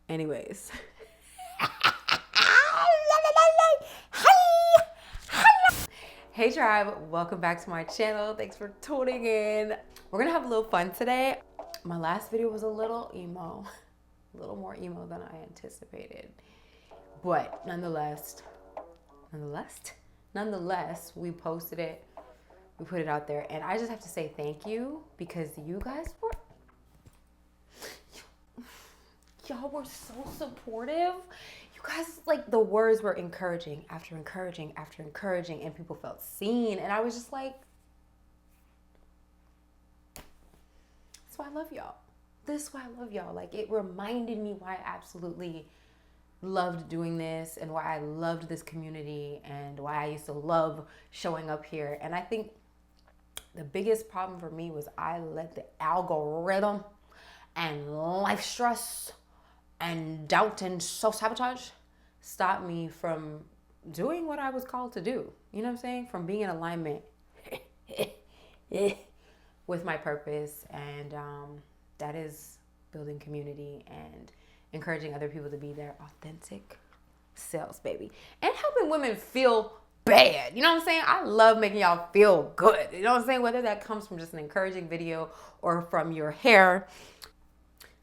Anyways. Hey tribe, welcome back to my channel. Thanks for tuning in. We're gonna have a little fun today. My last video was a little emo, a little more emo than I anticipated. But nonetheless, we posted it, we put it out there, and I just have to say thank you because you guys were, y'all were so supportive. You guys, like, the words were encouraging after encouraging after encouraging, and people felt seen, and I was just like, that's why I love y'all. This is why I love y'all. Like, it reminded me why I absolutely loved doing this and why I loved this community and why I used to love showing up here. And I think the biggest problem for me was I let the algorithm and life stress and doubt and self-sabotage stop me from doing what I was called to do. You know what I'm saying? From being in alignment with my purpose, and that is building community and encouraging other people to be their authentic selves, baby. And helping women feel bad. You know what I'm saying? I love making y'all feel good. You know what I'm saying? Whether that comes from just an encouraging video or from your hair.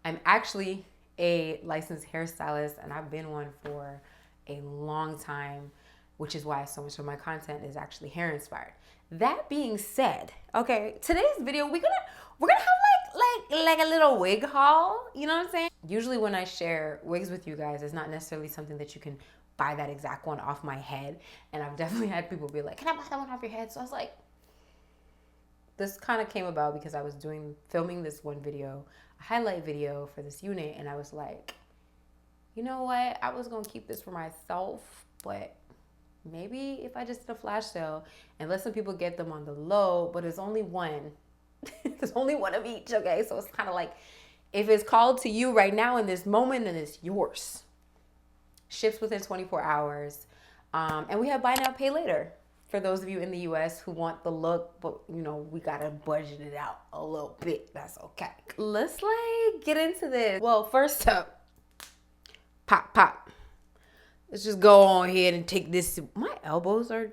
I'm actually a licensed hairstylist, and I've been one for a long time, which is why so much of my content is actually hair inspired. That being said, okay, today's video we're gonna have like a little wig haul. You know what I'm saying? Usually when I share wigs with you guys, it's not necessarily something that you can buy that exact one off my head. And I've definitely had people be like, "Can I buy that one off your head?" So I was like, this kind of came about because I was filming this one video, a highlight video for this unit, and I was like, you know what? I was gonna keep this for myself, but maybe if I just did a flash sale and let some people get them on the low, but it's only one. There's only one of each, okay? So it's kind of like, if it's called to you right now in this moment, then it's yours. Ships within 24 hours. And we have buy now, pay later. For those of you in the US who want the look, but you know, we gotta budget it out a little bit. That's okay. Let's like get into this. Well, first up, pop. Let's just go on ahead and take this. My elbows are,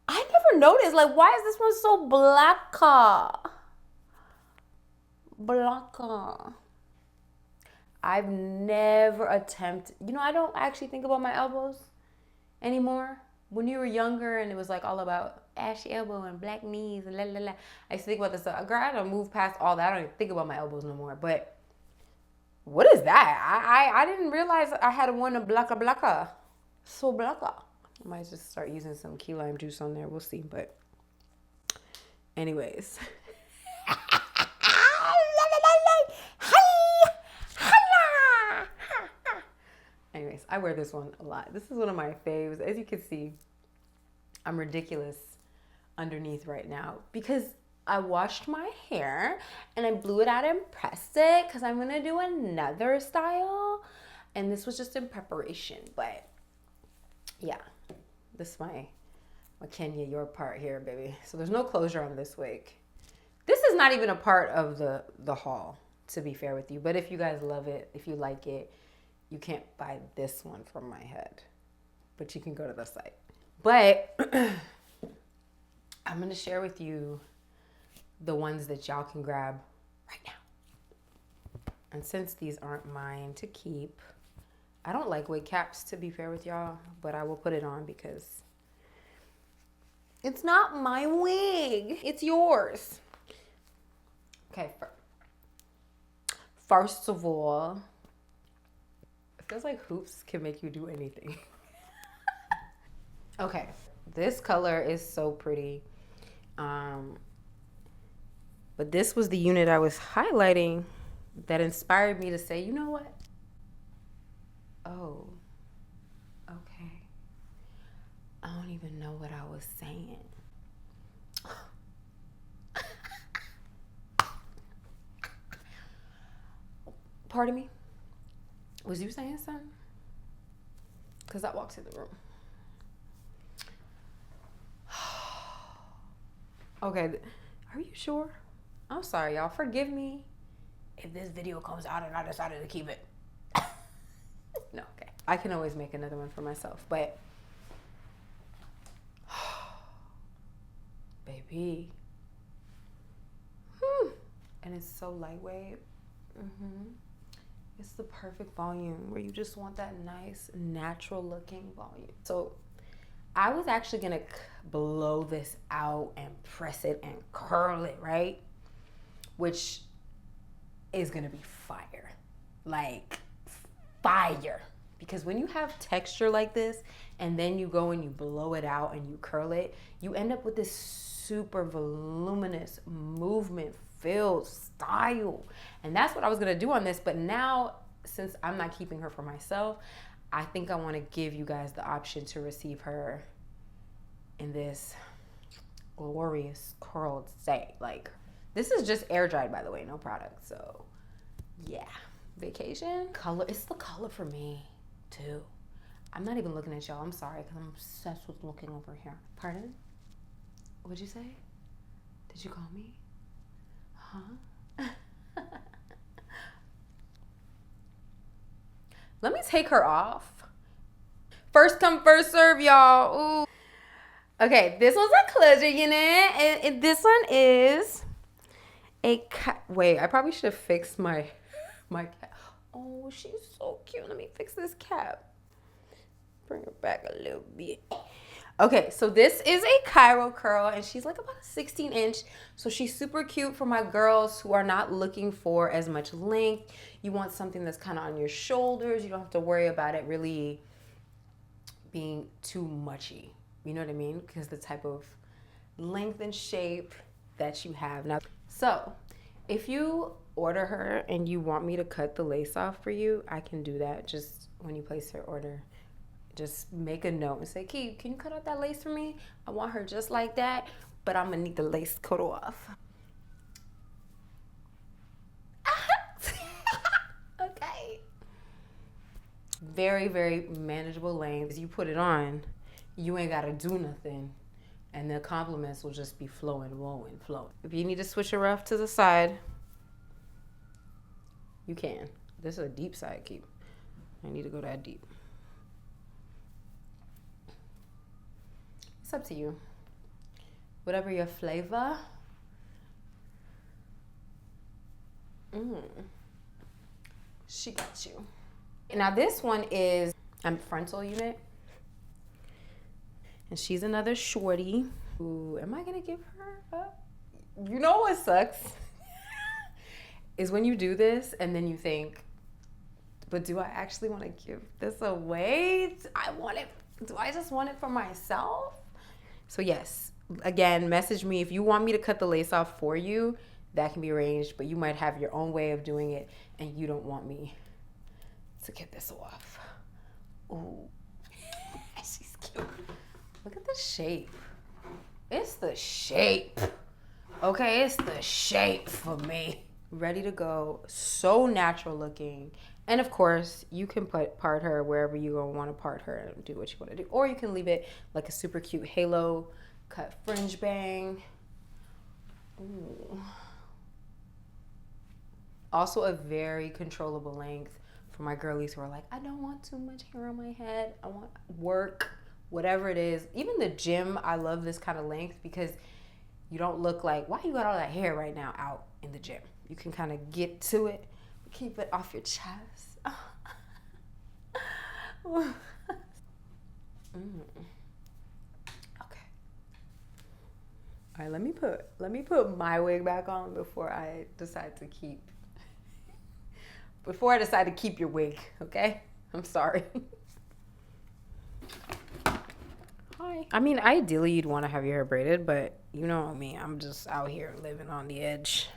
I never noticed. Like, why is this one so blacker? I've never attempted, you know, I don't actually think about my elbows anymore. When you were younger and it was like all about ashy elbow and black knees and la la la, I used to think about this stuff. Girl, I don't move past all that. I don't even think about my elbows no more. But what is that? I didn't realize I had one of blacka. So blacka. I might just start using some key lime juice on there. We'll see. But anyways. Anyways, I wear this one a lot. This is one of my faves. As you can see, I'm ridiculous underneath right now because I washed my hair and I blew it out and pressed it because I'm gonna do another style. And this was just in preparation. But yeah, this is my Kenya YourPart here, baby. So there's no closure on this wig. This is not even a part of the haul, to be fair with you. But if you guys love it, if you like it, you can't buy this one from my head, but you can go to the site. But I'm gonna share with you the ones that y'all can grab right now. And since these aren't mine to keep, I don't like wig caps, to be fair with y'all, but I will put it on because it's not my wig, it's yours. Okay, first of all, it feels like hoops can make you do anything. Okay, this color is so pretty. But this was the unit I was highlighting that inspired me to say, you know what? Oh, okay. I don't even know what I was saying. Pardon me? Was you saying something? Because I walked in the room. Okay, are you sure? I'm sorry, y'all. Forgive me if this video comes out and I decided to keep it. No, okay. I can always make another one for myself, but baby. And it's so lightweight. It's the perfect volume where you just want that nice, natural looking volume. So I was actually gonna blow this out and press it and curl it, right? Which is gonna be fire. Like fire. Because when you have texture like this and then you go and you blow it out and you curl it, you end up with this super voluminous movement filled style. And that's what I was gonna do on this, but now since I'm not keeping her for myself, I think I want to give you guys the option to receive her in this glorious curled state. Like, this is just air dried, by the way, no product. So yeah, vacation color. It's the color for me too. I'm not even looking at y'all. I'm sorry, because I'm obsessed with looking over here. Pardon? What'd you say? Did you call me? Huh? Let me take her off. First come, first serve, y'all. Ooh. Okay, this one's a closure unit. And this one is a wait, I probably should have fixed my cap. Oh, she's so cute. Let me fix this cap. Bring her back a little bit. Okay, so this is a Cairo curl, and she's like about a 16-inch. So she's super cute for my girls who are not looking for as much length. You want something that's kind of on your shoulders. You don't have to worry about it really being too muchy. You know what I mean? Because the type of length and shape that you have. Now, so if you order her and you want me to cut the lace off for you, I can do that just when you place your order. Just make a note and say, Key, can you cut out that lace for me? I want her just like that, but I'm gonna need the lace cut off. Okay. Very, very manageable length. You put it on, you ain't gotta do nothing, and the compliments will just be flowing. If you need to switch her off to the side, you can. This is a deep side keep. I need to go that deep. It's up to you. Whatever your flavor. She got you. Now this one is frontal unit. And she's another shorty. Ooh, am I gonna give her up? You know what sucks? Is when you do this and then you think, but do I actually want to give this away? Do I just want it for myself? So yes, again, message me if you want me to cut the lace off for you. That can be arranged, but you might have your own way of doing it and you don't want me to get this off. Ooh, she's cute. Look at the shape. It's the shape. Okay, it's the shape for me. Ready to go. So natural looking. And of course, you can part her wherever you want to part her and do what you want to do. Or you can leave it like a super cute halo cut fringe bang. Ooh. Also a very controllable length for my girlies who are like, I don't want too much hair on my head. I want work, whatever it is. Even the gym, I love this kind of length because you don't look like, why you got all that hair right now out in the gym? You can kind of get to it. Keep it off your chest. Okay. All right, let me put my wig back on before I decide to keep your wig, okay? I'm sorry. Hi. I mean, ideally you'd want to have your hair braided, but you know me, I'm just out here living on the edge.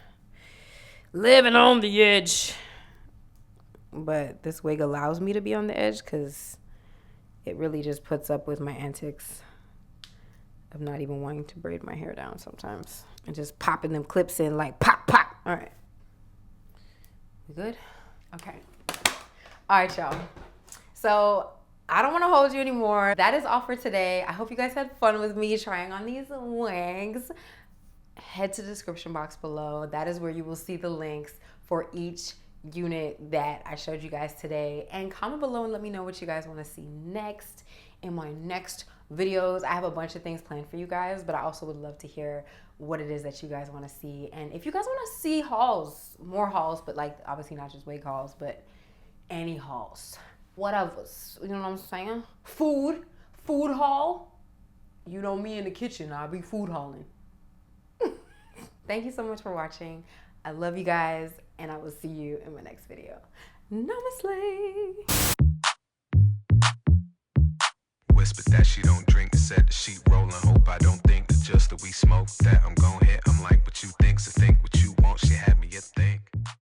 But this wig allows me to be on the edge because it really just puts up with my antics of not even wanting to braid my hair down sometimes and just popping them clips in like pop, pop. All right. We good? Okay. All right, y'all. So I don't want to hold you anymore. That is all for today. I hope you guys had fun with me trying on these wigs. head to the description box below. That is where you will see the links for each unit that I showed you guys today. And comment below and let me know what you guys want to see next in my next videos. I have a bunch of things planned for you guys, but I also would love to hear what it is that you guys want to see. And if you guys want to see hauls, more hauls, but like obviously not just wig hauls, but any hauls, whatever, you know what I'm saying? Food haul. You know me in the kitchen, I'll be food hauling. Thank you so much for watching. I love you guys, and I will see you in my next video. Namaste. Whispered that she don't drink, said the sheet rolling. Hope I don't think that just that we smoke that I'm gon' hit. I'm like, what you think, so think what you want. She had me a thing.